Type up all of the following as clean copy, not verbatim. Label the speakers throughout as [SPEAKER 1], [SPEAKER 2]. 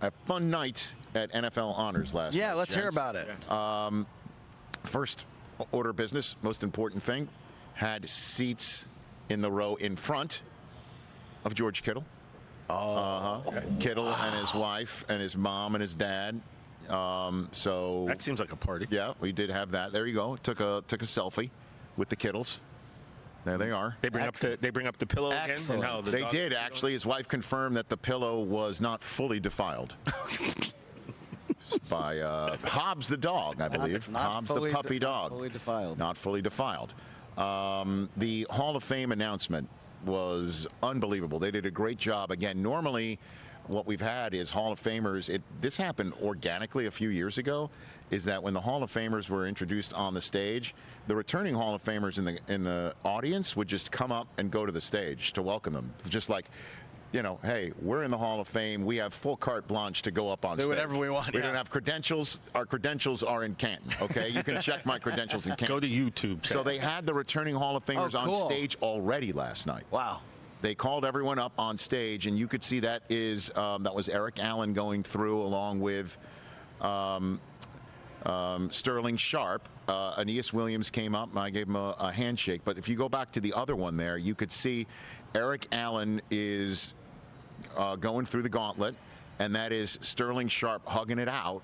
[SPEAKER 1] a fun night at NFL Honors last night.
[SPEAKER 2] Yeah, let's hear about it.
[SPEAKER 1] First order of business, most important thing, had seats in the row in front of George Kittle. Kittle and his wife and his mom and his dad. So
[SPEAKER 3] that seems like a party.
[SPEAKER 1] Yeah, we did have that. There you go. Took a selfie with the Kittles. There they are.
[SPEAKER 3] They bring up the pillow again. And how
[SPEAKER 1] they did actually. His wife confirmed that the pillow was not fully defiled. By Hobbs the dog, I believe. Hobbs the puppy dog.
[SPEAKER 2] Not fully defiled.
[SPEAKER 1] Not fully defiled. The Hall of Fame announcement was unbelievable. They did a great job. Again, normally what we've had is Hall of Famers. This happened organically a few years ago, is that when the Hall of Famers were introduced on the stage, the returning Hall of Famers in the audience would just come up and go to the stage to welcome them. Just like, hey, we're in the Hall of Fame. We have full carte blanche to go up on stage.
[SPEAKER 2] Do whatever we want.
[SPEAKER 1] We don't have credentials. Our credentials are in Canton, okay? You can check my credentials in Canton.
[SPEAKER 3] Go to YouTube.
[SPEAKER 1] So they had the returning Hall of Famers on stage already last night.
[SPEAKER 2] Wow.
[SPEAKER 1] They called everyone up on stage, and you could see that was Eric Allen going through along with Sterling Sharpe. Aeneas Williams came up, and I gave him a handshake. But if you go back to the other one there, you could see Eric Allen is going through the gauntlet, and that is Sterling Sharpe hugging it out.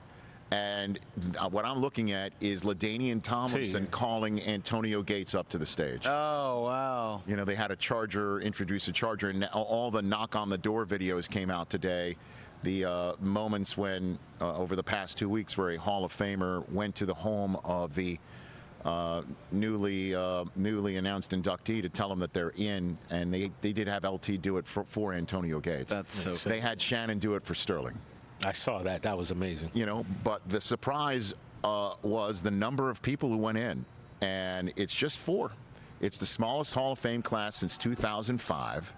[SPEAKER 1] And what I'm looking at is LaDainian Tomlinson calling Antonio Gates up to the stage.
[SPEAKER 2] Oh, wow.
[SPEAKER 1] They had introduce a charger, and all the knock on the door videos came out today. The moments when, over the past 2 weeks, where a Hall of Famer went to the home of the newly announced inductee to tell them that they're in, and they did have LT do it for Antonio Gates.
[SPEAKER 2] That's so cool.
[SPEAKER 1] They had Shannon do it for Sterling.
[SPEAKER 3] I saw that. That was amazing.
[SPEAKER 1] But the surprise was the number of people who went in, and it's just 4. It's the smallest Hall of Fame class since 2005.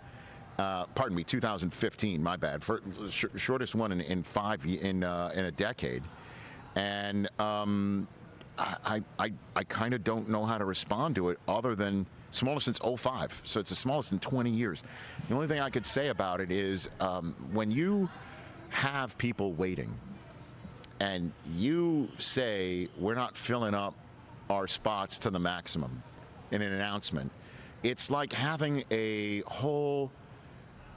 [SPEAKER 1] 2015. My bad. Shortest one in a decade. And I kind of don't know how to respond to it other than smallest since 2005. So it's the smallest in 20 years. The only thing I could say about it is when you have people waiting and you say we're not filling up our spots to the maximum in an announcement, it's like having a whole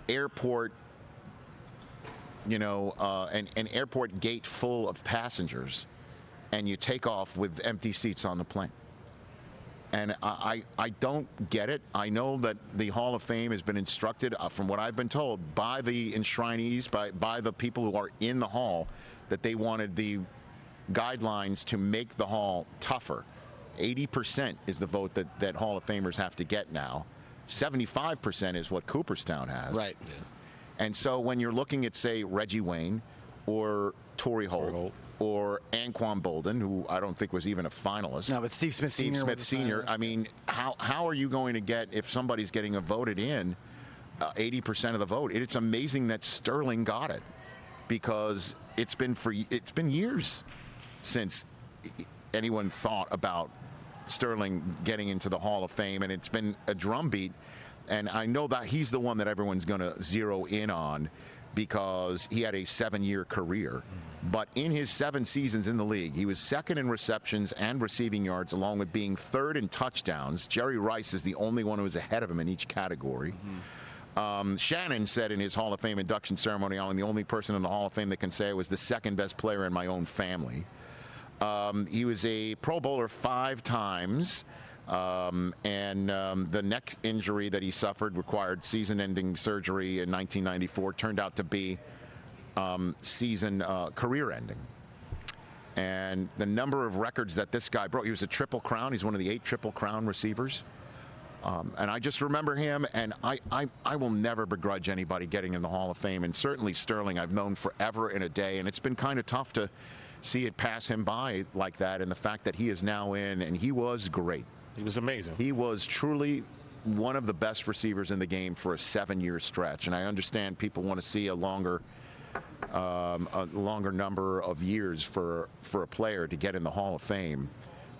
[SPEAKER 1] airport, an airport gate full of passengers, and you take off with empty seats on the plane. And I don't get it. I know that the Hall of Fame has been instructed, from what I've been told, by the enshrinees, by the people who are in the hall, that they wanted the guidelines to make the hall tougher. 80% is the vote that Hall of Famers have to get now. 75% is what Cooperstown has.
[SPEAKER 2] Right.
[SPEAKER 3] Yeah.
[SPEAKER 1] And so when you're looking at, say, Reggie Wayne or Torrey Holt or Anquan Bolden, who I don't think was even a finalist.
[SPEAKER 2] No, but Steve Smith Sr.
[SPEAKER 1] I mean, how are you going to get, if somebody's getting voted in, 80% of the vote? It's amazing that Sterling got it, because it's been years since anyone thought about Sterling getting into the Hall of Fame, and it's been a drumbeat. And I know that he's the one that everyone's going to zero in on, because he had a 7-year career. But in his 7 seasons in the league, he was second in receptions and receiving yards, along with being third in touchdowns. Jerry Rice is the only one who was ahead of him in each category. Shannon said in his Hall of Fame induction ceremony, I'm the only person in the Hall of Fame that can say I was the second best player in my own family. He was a Pro Bowler 5 times. And the neck injury that he suffered required season-ending surgery in 1994. Turned out to be career-ending. And the number of records that this guy broke, he was a Triple Crown. He's one of the 8 Triple Crown receivers. And I just remember him, and I will never begrudge anybody getting in the Hall of Fame. And certainly Sterling I've known forever and a day, and it's been kind of tough to see it pass him by like that, and the fact that he is now in, and he was great.
[SPEAKER 3] He was amazing.
[SPEAKER 1] He was truly one of the best receivers in the game for a 7-year stretch, and I understand people want to see a longer number of years for a player to get in the Hall of Fame,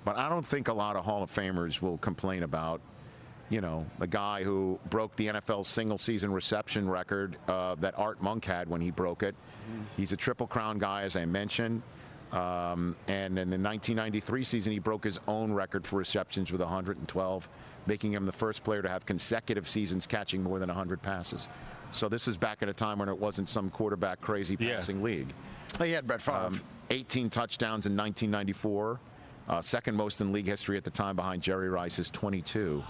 [SPEAKER 1] but I don't think a lot of Hall of Famers will complain about you know, the guy who broke the NFL single-season reception record that Art Monk had when he broke it. He's a Triple Crown guy, as I mentioned. And in the 1993 season, he broke his own record for receptions with 112, making him the first player to have consecutive seasons catching more than 100 passes. So this is back at a time when it wasn't some quarterback crazy passing league.
[SPEAKER 2] Oh, he had Brett Favre.
[SPEAKER 1] 18 touchdowns in 1994, second most in league history at the time behind Jerry Rice's 22,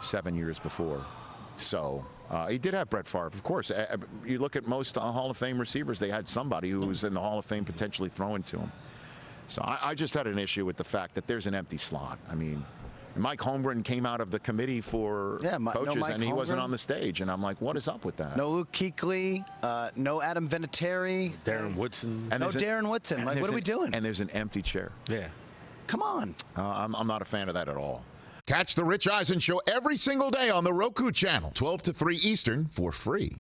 [SPEAKER 1] 7 years before. So he did have Brett Favre, of course. You look at most Hall of Fame receivers, they had somebody who was in the Hall of Fame potentially throwing to him. So I just had an issue with the fact that there's an empty slot. I mean, Mike Holmgren came out of the committee for coaches, and he wasn't on the stage. And I'm like, what is up with that?
[SPEAKER 2] No Luke Kuechly, no Adam Vinatieri.
[SPEAKER 3] Darren Woodson.
[SPEAKER 2] And no Darren Woodson. Like, what are we doing?
[SPEAKER 1] And there's an empty chair.
[SPEAKER 3] Yeah.
[SPEAKER 2] Come on.
[SPEAKER 1] I'm not a fan of that at all.
[SPEAKER 4] Catch the Rich Eisen Show every single day on the Roku channel, 12 to 3 Eastern, for free.